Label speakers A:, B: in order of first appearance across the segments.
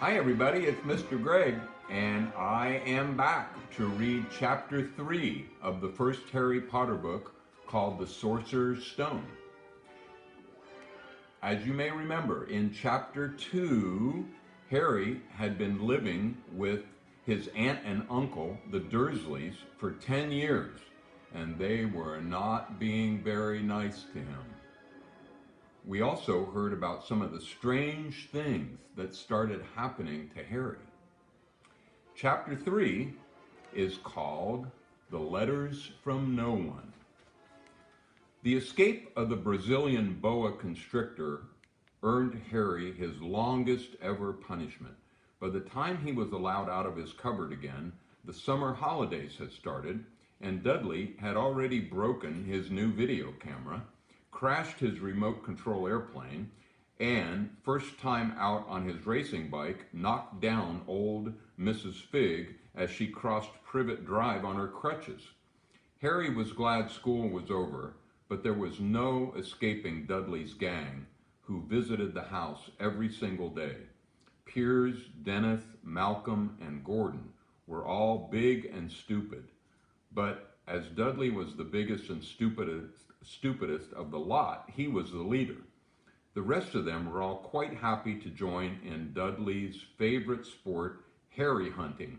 A: Hi, everybody, it's Mr. Greg, and I am back to read chapter 3 of the first Harry Potter book called The Sorcerer's Stone. As you may remember, in chapter 2, Harry had been living with his aunt and uncle, the Dursleys, for 10 years, and they were not being very nice to him. We also heard about some of the strange things that started happening to Harry. Chapter 3 is called The Letters from No One. The escape of the Brazilian boa constrictor earned Harry his longest ever punishment. By the time he was allowed out of his cupboard again, the summer holidays had started, and Dudley had already broken his new video camera, crashed his remote control airplane, and, first time out on his racing bike, knocked down old Mrs. Fig as she crossed Privet Drive on her crutches. Harry was glad school was over, but there was no escaping Dudley's gang, who visited the house every single day. Piers, Dennis, Malcolm, and Gordon were all big and stupid, but as Dudley was the biggest and stupidest of the lot, he was the leader. The rest of them were all quite happy to join in Dudley's favorite sport, Harry hunting.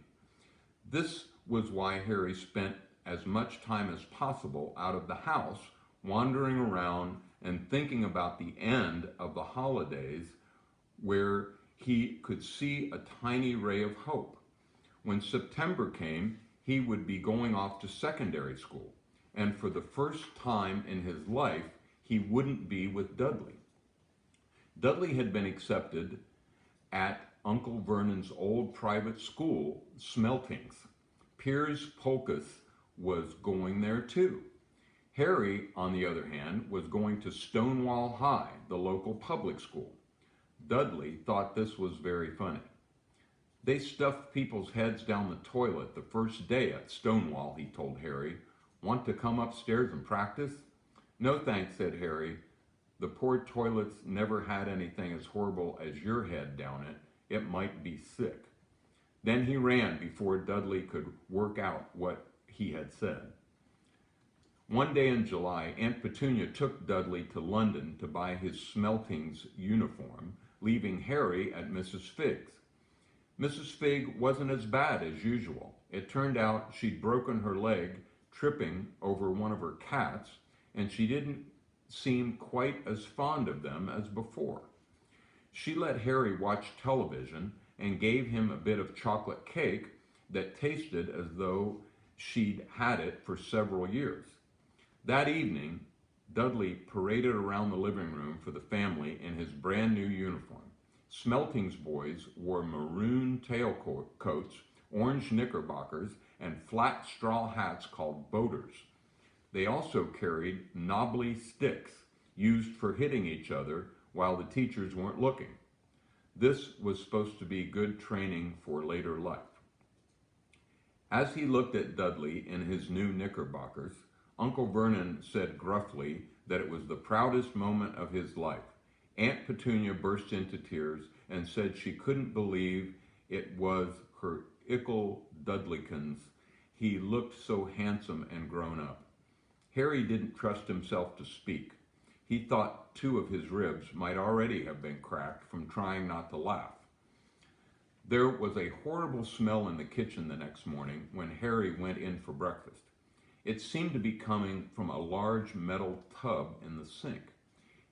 A: This was why Harry spent as much time as possible out of the house, wandering around and thinking about the end of the holidays where he could see a tiny ray of hope. When September came, he would be going off to secondary school, and for the first time in his life, he wouldn't be with Dudley. Dudley had been accepted at Uncle Vernon's old private school, Smeltings. Piers Polkus was going there too. Harry, on the other hand, was going to Stonewall High, the local public school. Dudley thought this was very funny. They stuffed people's heads down the toilet the first day at Stonewall, he told Harry. Want to come upstairs and practice? No thanks, said Harry. The poor toilets never had anything as horrible as your head down it. It might be sick. Then he ran before Dudley could work out what he had said. One day in July, Aunt Petunia took Dudley to London to buy his Smeltings uniform, leaving Harry at Mrs. Fig's. Mrs. Fig wasn't as bad as usual. It turned out she'd broken her leg tripping over one of her cats, and she didn't seem quite as fond of them as before. She let Harry watch television and gave him a bit of chocolate cake that tasted as though she'd had it for several years. That evening, Dudley paraded around the living room for the family in his brand new uniform. Smeltings boys wore maroon tailcoats, orange knickerbockers, and flat straw hats called boaters. They also carried knobbly sticks used for hitting each other while the teachers weren't looking. This was supposed to be good training for later life. As he looked at Dudley in his new knickerbockers, Uncle Vernon said gruffly that it was the proudest moment of his life. Aunt Petunia burst into tears and said she couldn't believe it was her ickle Dudleykins. He looked so handsome and grown up. Harry didn't trust himself to speak. He thought two of his ribs might already have been cracked from trying not to laugh. There was a horrible smell in the kitchen the next morning when Harry went in for breakfast. It seemed to be coming from a large metal tub in the sink.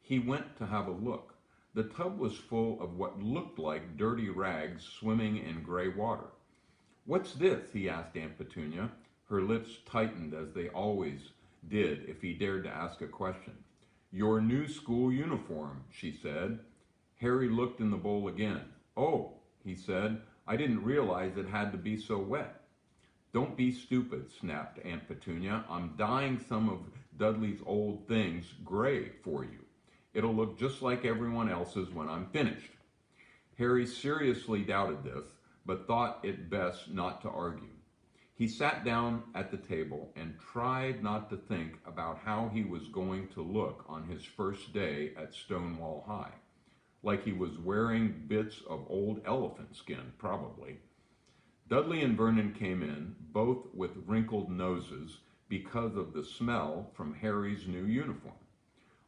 A: He went to have a look. The tub was full of what looked like dirty rags swimming in gray water. What's this? He asked Aunt Petunia. Her lips tightened as they always did if he dared to ask a question. Your new school uniform, she said. Harry looked in the bowl again. Oh, he said, I didn't realize it had to be so wet. Don't be stupid, snapped Aunt Petunia. I'm dyeing some of Dudley's old things gray for you. It'll look just like everyone else's when I'm finished. Harry seriously doubted this, but thought it best not to argue. He sat down at the table and tried not to think about how he was going to look on his first day at Stonewall High. like he was wearing bits of old elephant skin, probably. Dudley and Vernon came in, both with wrinkled noses because of the smell from Harry's new uniform.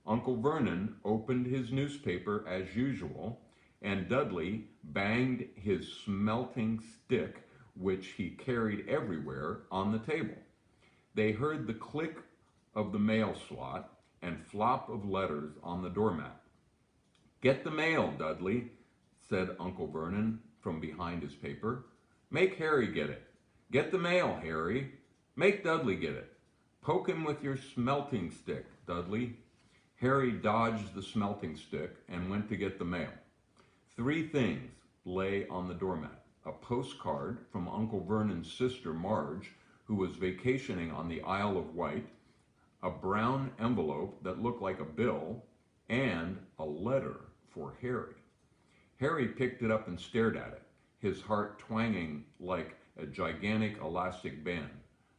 A: Uncle Vernon opened his newspaper as usual, and Dudley banged his smelting stick, which he carried everywhere, on the table. They heard the click of the mail slot and flop of letters on the doormat. "Get the mail, Dudley," said Uncle Vernon from behind his paper. "Make Harry get it. Get the mail, Harry. Make Dudley get it. Poke him with your smelting stick, Dudley." Harry dodged the smelting stick and went to get the mail. 3 things lay on the doormat: a postcard from Uncle Vernon's sister Marge, who was vacationing on the Isle of Wight, a brown envelope that looked like a bill, and a letter for Harry. Harry picked it up and stared at it, his heart twanging like a gigantic elastic band.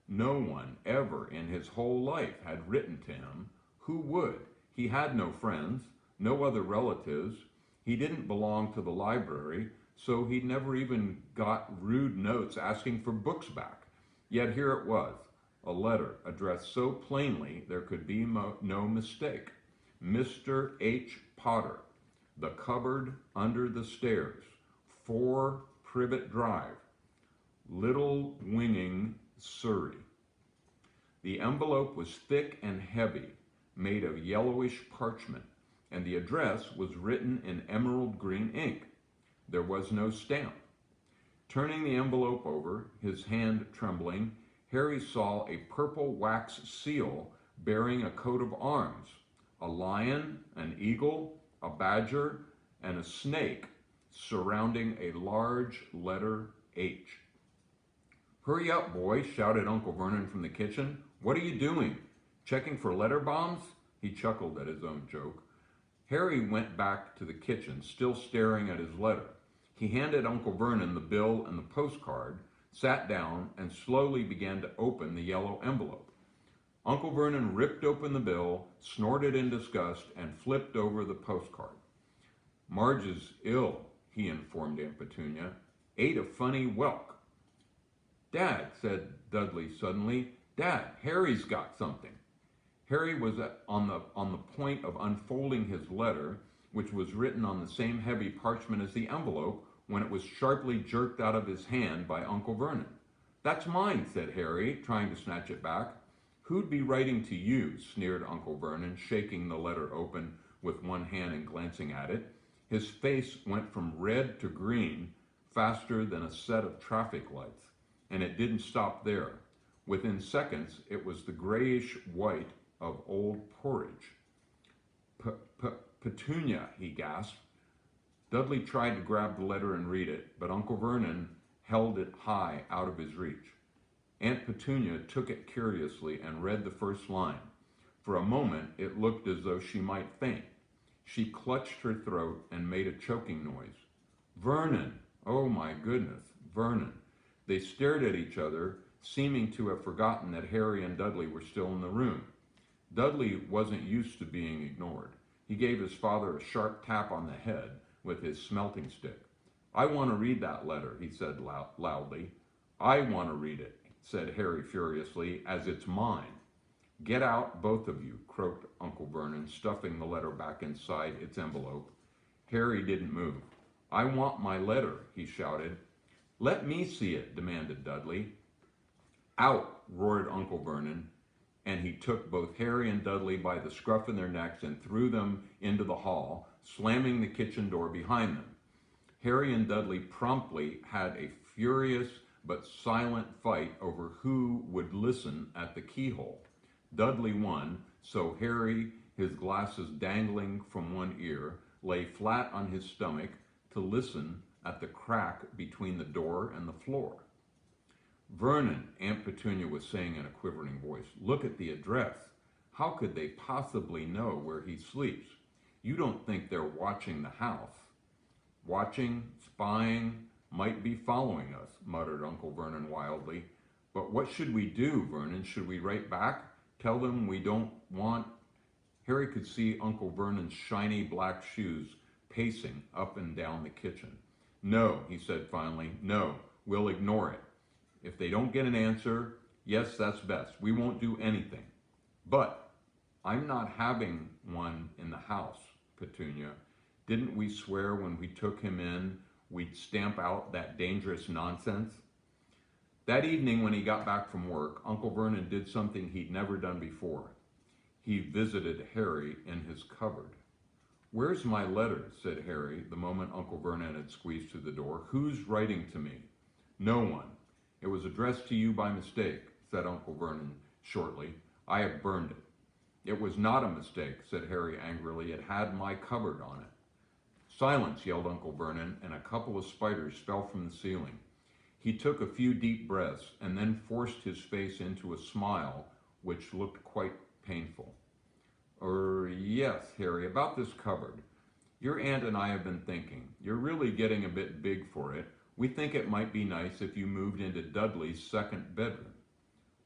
A: No one ever in his whole life had written to him. Who would? He had no friends, no other relatives. He didn't belong to the library, so he never even got rude notes asking for books back. Yet here it was, a letter addressed so plainly there could be no mistake. Mr. H. Potter, The Cupboard Under the Stairs, 4 Privet Drive, Little Winging, Surrey. The envelope was thick and heavy, made of yellowish parchment, and the address was written in emerald green ink. There was no stamp. Turning the envelope over, his hand trembling, Harry saw a purple wax seal bearing a coat of arms: a lion, an eagle, a badger, and a snake surrounding a large letter H. "Hurry up, boy," shouted Uncle Vernon from the kitchen. "What are you doing? Checking for letter bombs?" He chuckled at his own joke. Harry went back to the kitchen, still staring at his letter. He handed Uncle Vernon the bill and the postcard, sat down, and slowly began to open the yellow envelope. Uncle Vernon ripped open the bill, snorted in disgust, and flipped over the postcard. "Marge is ill," he informed Aunt Petunia. "Ate a funny whelk." "Dad," said Dudley suddenly, "Dad, Harry's got something." Harry was on the point of unfolding his letter, which was written on the same heavy parchment as the envelope, when it was sharply jerked out of his hand by Uncle Vernon. "That's mine," said Harry, trying to snatch it back. "Who'd be writing to you?" sneered Uncle Vernon, shaking the letter open with one hand and glancing at it. His face went from red to green faster than a set of traffic lights, and it didn't stop there. Within seconds, it was the grayish white of old porridge. "Petunia," he gasped. Dudley tried to grab the letter and read it, but Uncle Vernon held it high out of his reach. Aunt Petunia took it curiously and read the first line. For a moment, it looked as though she might faint. She clutched her throat and made a choking noise. "Vernon! Oh my goodness, Vernon!" They stared at each other, seeming to have forgotten that Harry and Dudley were still in the room. Dudley wasn't used to being ignored. He gave his father a sharp tap on the head with his smelting stick. "I want to read that letter," he said loudly. "I want to read it," said Harry furiously, "as it's mine." "Get out, both of you," croaked Uncle Vernon, stuffing the letter back inside its envelope. Harry didn't move. "I want my letter," he shouted. "Let me see it," demanded Dudley. "Out," roared Uncle Vernon, and he took both Harry and Dudley by the scruff of their necks and threw them into the hall, slamming the kitchen door behind them. Harry and Dudley promptly had a furious but silent fight over who would listen at the keyhole. Dudley won, so Harry, his glasses dangling from one ear, lay flat on his stomach to listen at the crack between the door and the floor. "Vernon," Aunt Petunia was saying in a quivering voice, "look at the address. How could they possibly know where he sleeps? You don't think they're watching the house?" "Watching, spying, might be following us," muttered Uncle Vernon wildly. "But what should we do, Vernon? Should we write back? Tell them we don't want—" Harry could see Uncle Vernon's shiny black shoes pacing up and down the kitchen. No, he said finally, no, we'll ignore it. If they don't get an answer, yes, that's best. We won't do anything. But I'm not having one in the house, Petunia. Didn't we swear when we took him in we'd stamp out that dangerous nonsense? That evening when he got back from work, Uncle Vernon did something he'd never done before. He visited Harry in his cupboard. "Where's my letter?" said Harry the moment Uncle Vernon had squeezed through the door. "Who's writing to me?" "No one. It was addressed to you by mistake," said Uncle Vernon shortly. "I have burned it." "It was not a mistake," said Harry angrily. "It had my cupboard on it." "Silence," yelled Uncle Vernon, and a couple of spiders fell from the ceiling. He took a few deep breaths and then forced his face into a smile which looked quite painful. Yes, Harry, about this cupboard. Your aunt and I have been thinking. You're really getting a bit big for it. We think it might be nice if you moved into Dudley's second bedroom."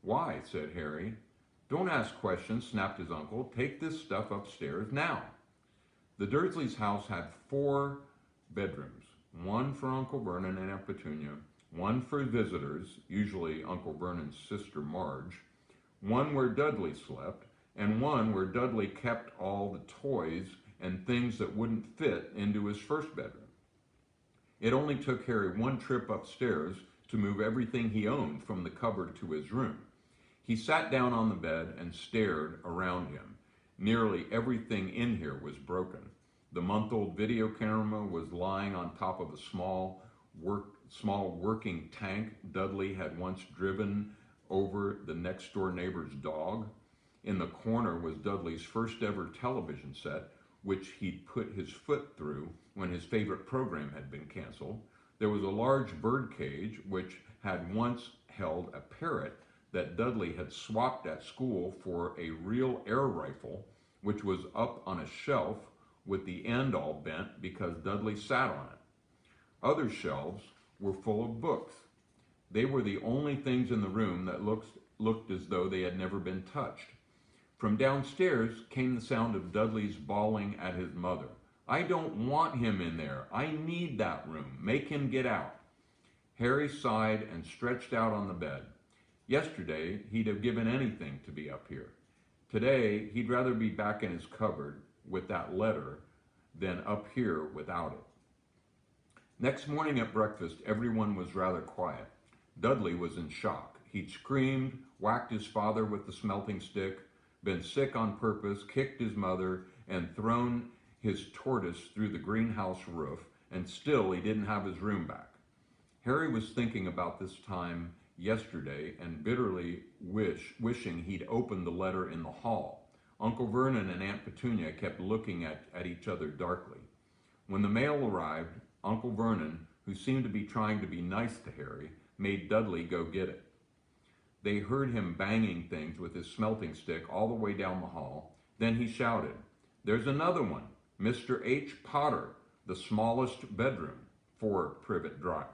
A: "Why?" said Harry. "Don't ask questions," snapped his uncle. "Take this stuff upstairs now." The Dursleys' house had 4 bedrooms, one for Uncle Vernon and Aunt Petunia, one for visitors, usually Uncle Vernon's sister Marge, one where Dudley slept, and one where Dudley kept all the toys and things that wouldn't fit into his first bedroom. It only took Harry one trip upstairs to move everything he owned from the cupboard to his room. He sat down on the bed and stared around him. Nearly everything in here was broken. The month-old video camera was lying on top of a small working tank Dudley had once driven over the next-door neighbor's dog. In the corner was Dudley's first ever television set, which he'd put his foot through when his favorite program had been canceled. There was a large bird cage, which had once held a parrot that Dudley had swapped at school for a real air rifle, which was up on a shelf with the end all bent because Dudley sat on it. Other shelves were full of books. They were the only things in the room that looked as though they had never been touched. From downstairs came the sound of Dudley's bawling at his mother. "I don't want him in there. I need that room. Make him get out." Harry sighed and stretched out on the bed. Yesterday, he'd have given anything to be up here. Today, he'd rather be back in his cupboard with that letter than up here without it. Next morning at breakfast, everyone was rather quiet. Dudley was in shock. He'd screamed, whacked his father with the smelting stick, been sick on purpose, kicked his mother, and thrown his tortoise through the greenhouse roof, and still he didn't have his room back. Harry was thinking about this time yesterday and bitterly wishing he'd opened the letter in the hall. Uncle Vernon and Aunt Petunia kept looking at each other darkly. When the mail arrived, Uncle Vernon, who seemed to be trying to be nice to Harry, made Dudley go get it. They heard him banging things with his smelting stick all the way down the hall. Then he shouted, "There's another one, Mr. H. Potter, the smallest bedroom, 4 Privet Drive."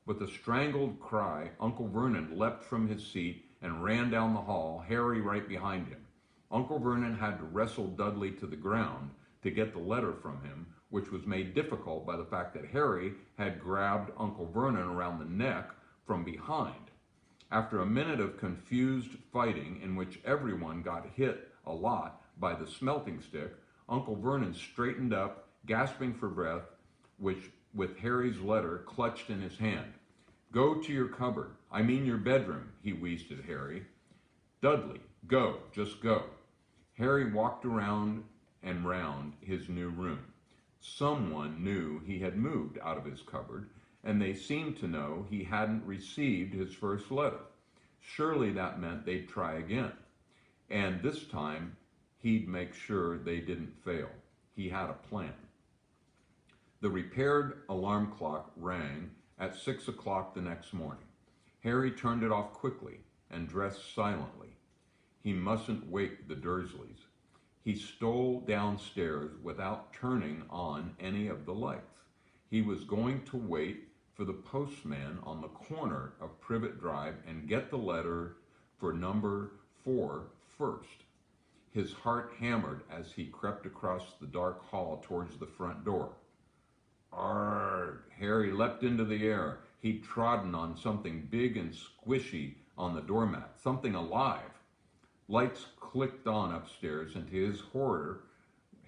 A: With a strangled cry, Uncle Vernon leapt from his seat and ran down the hall, Harry right behind him. Uncle Vernon had to wrestle Dudley to the ground to get the letter from him, which was made difficult by the fact that Harry had grabbed Uncle Vernon around the neck from behind. After a minute of confused fighting in which everyone got hit a lot by the smelting stick, Uncle Vernon straightened up, gasping for breath, with Harry's letter clutched in his hand. "Go to your cupboard. I mean your bedroom," he wheezed at Harry. "Dudley, go, just go." Harry walked around and round his new room. Someone knew he had moved out of his cupboard, and they seemed to know he hadn't received his first letter. Surely that meant they'd try again. And this time, he'd make sure they didn't fail. He had a plan. The repaired alarm clock rang at 6 o'clock the next morning. Harry turned it off quickly and dressed silently. He mustn't wake the Dursleys. He stole downstairs without turning on any of the lights. He was going to wait for the postman on the corner of Privet Drive and get the letter for number 4 first. His heart hammered as he crept across the dark hall towards the front door. Arrgh! Harry leapt into the air. He'd trodden on something big and squishy on the doormat, something alive. Lights clicked on upstairs, and to his horror,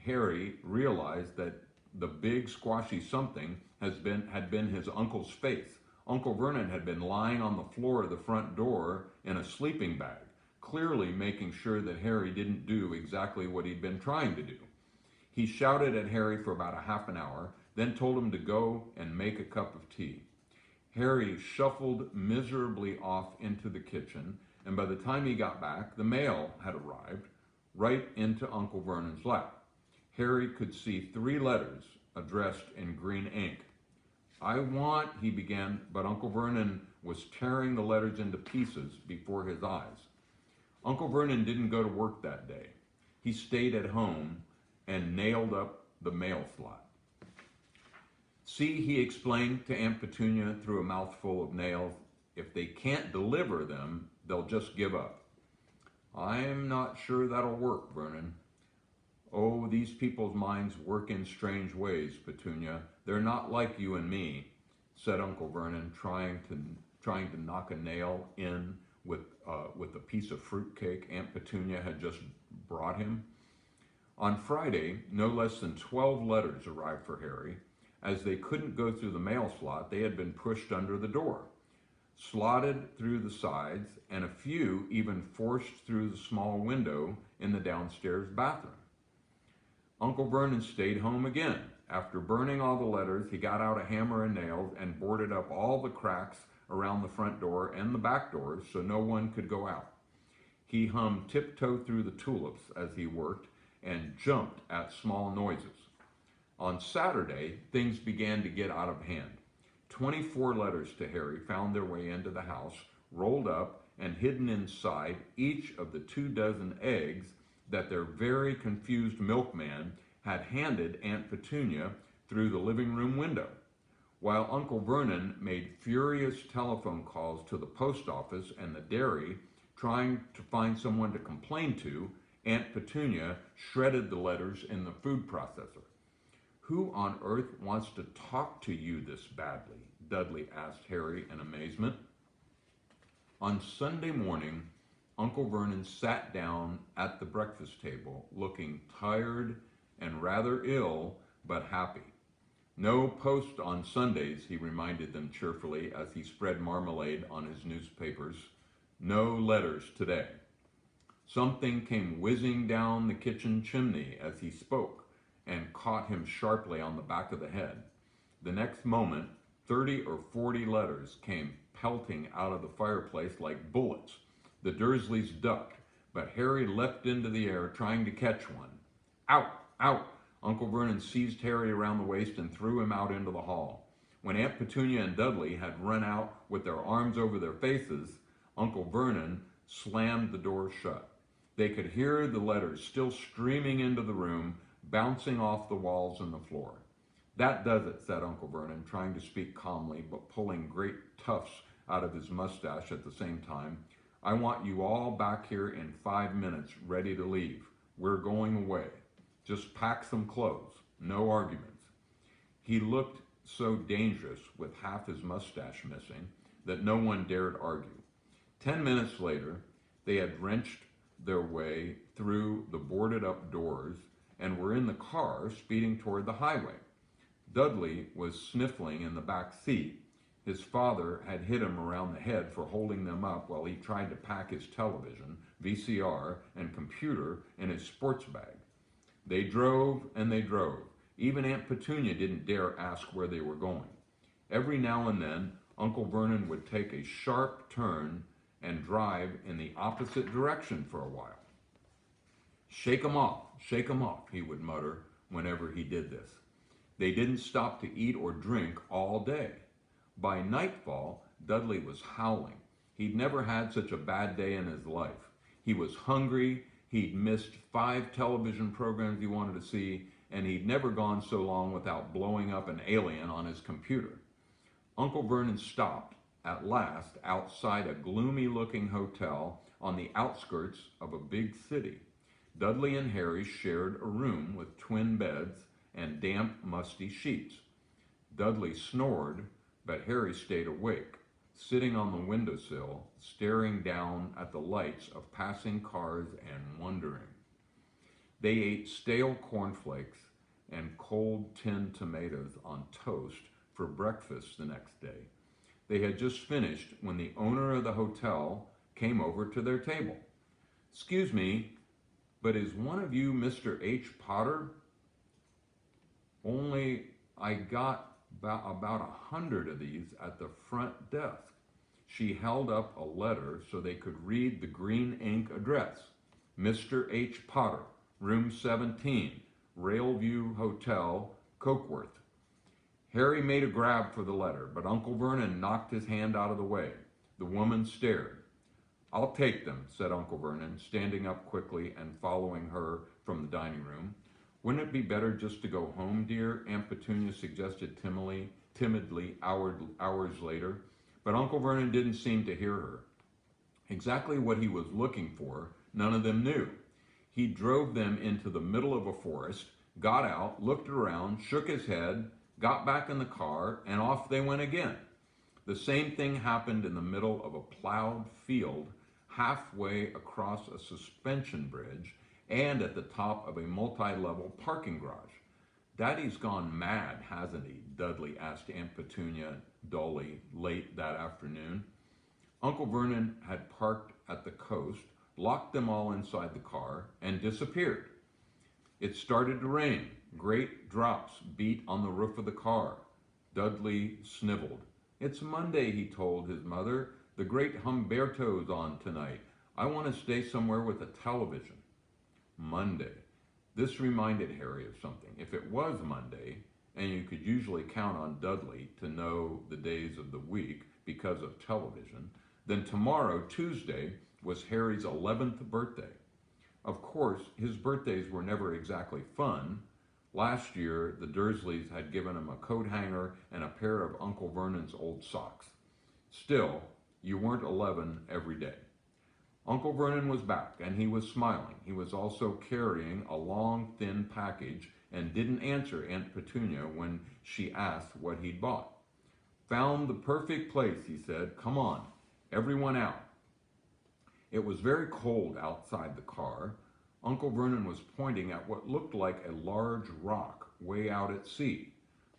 A: Harry realized that the big squashy something had been his uncle's face. Uncle Vernon had been lying on the floor of the front door in a sleeping bag, clearly making sure that Harry didn't do exactly what he'd been trying to do. He shouted at Harry for about a half an hour, then told him to go and make a cup of tea. Harry shuffled miserably off into the kitchen, and by the time he got back, the mail had arrived right into Uncle Vernon's lap. Harry could see 3 letters addressed in green ink. "I want," he began, but Uncle Vernon was tearing the letters into pieces before his eyes. Uncle Vernon didn't go to work that day. He stayed at home and nailed up the mail slot. "See," he explained to Aunt Petunia through a mouthful of nails, "if they can't deliver them, they'll just give up." "I'm not sure that'll work, Vernon." "Oh, these people's minds work in strange ways, Petunia. They're not like you and me," said Uncle Vernon, trying to knock a nail in with a piece of fruitcake Aunt Petunia had just brought him. On Friday, no less than 12 letters arrived for Harry. As they couldn't go through the mail slot, they had been pushed under the door, slotted through the sides, and a few even forced through the small window in the downstairs bathroom. Uncle Vernon stayed home again. After burning all the letters, he got out a hammer and nails and boarded up all the cracks around the front door and the back doors so no one could go out. He hummed Tiptoe Through the Tulips as he worked and jumped at small noises. On Saturday, things began to get out of hand. 24 letters to Harry found their way into the house, rolled up and hidden inside each of the 24 eggs that their very confused milkman had handed Aunt Petunia through the living room window. While Uncle Vernon made furious telephone calls to the post office and the dairy, trying to find someone to complain to, Aunt Petunia shredded the letters in the food processor. "Who on earth wants to talk to you this badly?" Dudley asked Harry in amazement. On Sunday morning, Uncle Vernon sat down at the breakfast table, looking tired and rather ill, but happy. "No post on Sundays," he reminded them cheerfully as he spread marmalade on his newspapers. "No letters today." Something came whizzing down the kitchen chimney as he spoke and caught him sharply on the back of the head. The next moment, 30 or 40 letters came pelting out of the fireplace like bullets. The Dursleys ducked, but Harry leapt into the air trying to catch one. "Out! Out!" Uncle Vernon seized Harry around the waist and threw him out into the hall. When Aunt Petunia and Dudley had run out with their arms over their faces, Uncle Vernon slammed the door shut. They could hear the letters still streaming into the room, bouncing off the walls and the floor. "That does it," said Uncle Vernon, trying to speak calmly, but pulling great tufts out of his mustache at the same time. "I want you all back here in 5 minutes, ready to leave. We're going away. Just pack some clothes. No arguments." He looked so dangerous with half his mustache missing that no one dared argue. 10 minutes later, they had wrenched their way through the boarded up doors and were in the car speeding toward the highway. Dudley was sniffling in the back seat. His father had hit him around the head for holding them up while he tried to pack his television, VCR, and computer in his sports bag. They drove and they drove. Even Aunt Petunia didn't dare ask where they were going. Every now and then, Uncle Vernon would take a sharp turn and drive in the opposite direction for a while. Shake 'em off," he would mutter whenever he did this. They didn't stop to eat or drink all day. By nightfall, Dudley was howling. He'd never had such a bad day in his life. He was hungry, he'd missed 5 television programs he wanted to see, and he'd never gone so long without blowing up an alien on his computer. Uncle Vernon stopped, at last, outside a gloomy-looking hotel on the outskirts of a big city. Dudley and Harry shared a room with twin beds and damp, musty sheets. Dudley snored, but Harry stayed awake, sitting on the windowsill, staring down at the lights of passing cars and wondering. They ate stale cornflakes and cold tinned tomatoes on toast for breakfast the next day. They had just finished when the owner of the hotel came over to their table. "Excuse me, but is one of you Mr. H. Potter?" "Only I got about 100 of these at the front desk." She held up a letter so they could read the green ink address. "Mr. H. Potter, room 17, Railview Hotel, Cokeworth." Harry made a grab for the letter, but Uncle Vernon knocked his hand out of the way. The woman stared. "I'll take them," said Uncle Vernon, standing up quickly and following her from the dining room. "Wouldn't it be better just to go home, dear?" Aunt Petunia suggested timidly hours later, but Uncle Vernon didn't seem to hear her. Exactly what he was looking for, none of them knew. He drove them into the middle of a forest, got out, looked around, shook his head, got back in the car, and off they went again. The same thing happened in the middle of a plowed field, halfway across a suspension bridge, and at the top of a multi-level parking garage. "Daddy's gone mad, hasn't he?" Dudley asked Aunt Petunia dully late that afternoon. Uncle Vernon had parked at the coast, locked them all inside the car, and disappeared. It started to rain. Great drops beat on the roof of the car. Dudley sniveled. "It's Monday," he told his mother. "The great Humberto's on tonight. I want to stay somewhere with a television." Monday. This reminded Harry of something. If it was Monday, and you could usually count on Dudley to know the days of the week because of television, then tomorrow, Tuesday, was Harry's 11th birthday. Of course, his birthdays were never exactly fun. Last year, the Dursleys had given him a coat hanger and a pair of Uncle Vernon's old socks. Still, you weren't 11 every day. Uncle Vernon was back, and he was smiling. He was also carrying a long, thin package and didn't answer Aunt Petunia when she asked what he'd bought. "Found the perfect place," he said. "Come on, everyone out." It was very cold outside the car. Uncle Vernon was pointing at what looked like a large rock way out at sea.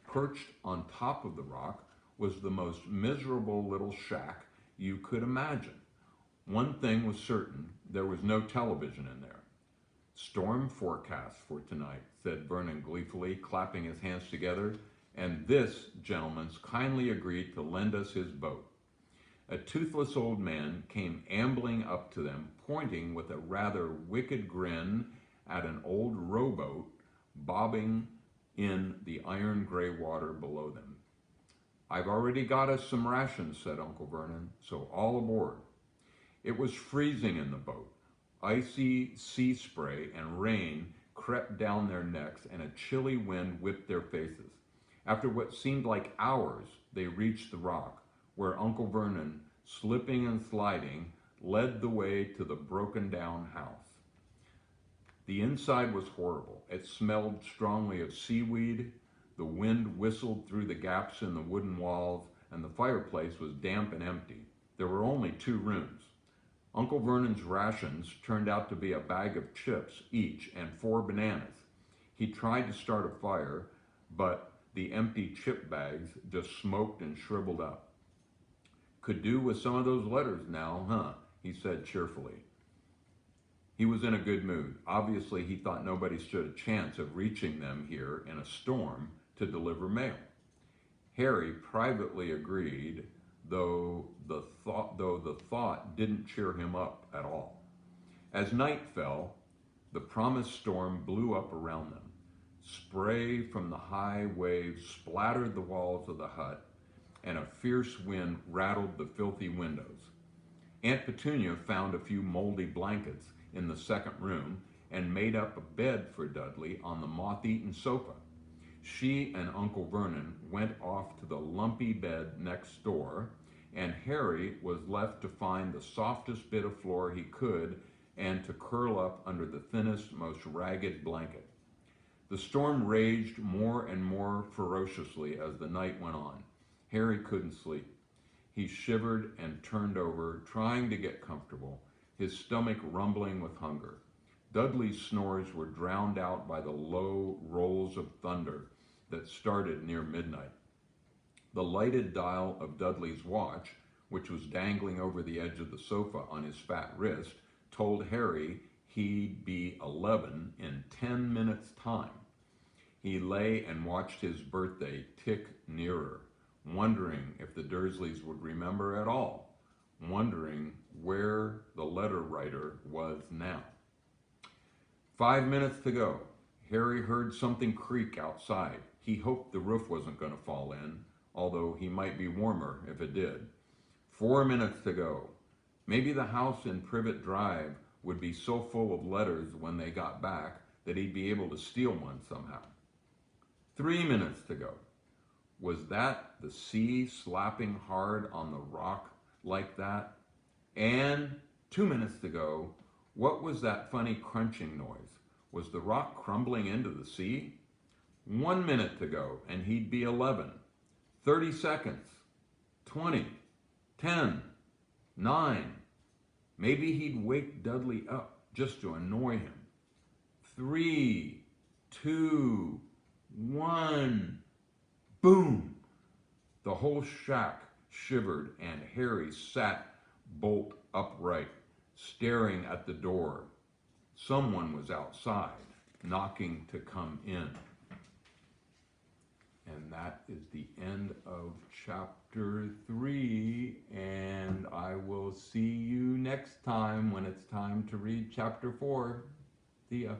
A: Perched on top of the rock was the most miserable little shack you could imagine. One thing was certain, there was no television in there. "Storm forecast for tonight," said Vernon gleefully, clapping his hands together, "and this gentleman's kindly agreed to lend us his boat." A toothless old man came ambling up to them, pointing with a rather wicked grin at an old rowboat bobbing in the iron-gray water below them. "I've already got us some rations," said Uncle Vernon, "so all aboard." It was freezing in the boat. Icy sea spray and rain crept down their necks, and a chilly wind whipped their faces. After what seemed like hours, they reached the rock, where Uncle Vernon, slipping and sliding, led the way to the broken-down house. The inside was horrible. It smelled strongly of seaweed, the wind whistled through the gaps in the wooden walls, and the fireplace was damp and empty. There were only 2 rooms. Uncle Vernon's rations turned out to be a bag of chips each and 4 bananas. He tried to start a fire, but the empty chip bags just smoked and shriveled up. "Could do with some of those letters now, huh?" he said cheerfully. He was in a good mood. Obviously, he thought nobody stood a chance of reaching them here in a storm to deliver mail. Harry privately agreed, though the thought didn't cheer him up at all. As night fell, the promised storm blew up around them. Spray from the high waves splattered the walls of the hut, and a fierce wind rattled the filthy windows. Aunt Petunia found a few moldy blankets in the second room and made up a bed for Dudley on the moth-eaten sofa. She and Uncle Vernon went off to the lumpy bed next door, and Harry was left to find the softest bit of floor he could and to curl up under the thinnest, most ragged blanket. The storm raged more and more ferociously as the night went on. Harry couldn't sleep. He shivered and turned over, trying to get comfortable, his stomach rumbling with hunger. Dudley's snores were drowned out by the low rolls of thunder that started near midnight. The lighted dial of Dudley's watch, which was dangling over the edge of the sofa on his fat wrist, told Harry he'd be 11 in 10 minutes' time. He lay and watched his birthday tick nearer, wondering if the Dursleys would remember at all, wondering where the letter writer was now. 5 minutes to go. Harry heard something creak outside. He hoped the roof wasn't going to fall in, although he might be warmer if it did. 4 minutes to go. Maybe the house in Privet Drive would be so full of letters when they got back that he'd be able to steal one somehow. 3 minutes to go. Was that the sea slapping hard on the rock like that? And 2 minutes to go. What was that funny crunching noise? Was the rock crumbling into the sea? 1 minute to go, and he'd be 11. 30 seconds. 20. 10. 9. Maybe he'd wake Dudley up just to annoy him. 3, 2, 1. Boom! The whole shack shivered, and Harry sat bolt upright, staring at the door. Someone was outside, knocking to come in. And that is the end of chapter 3, and I will see you next time when it's time to read chapter 4. See ya.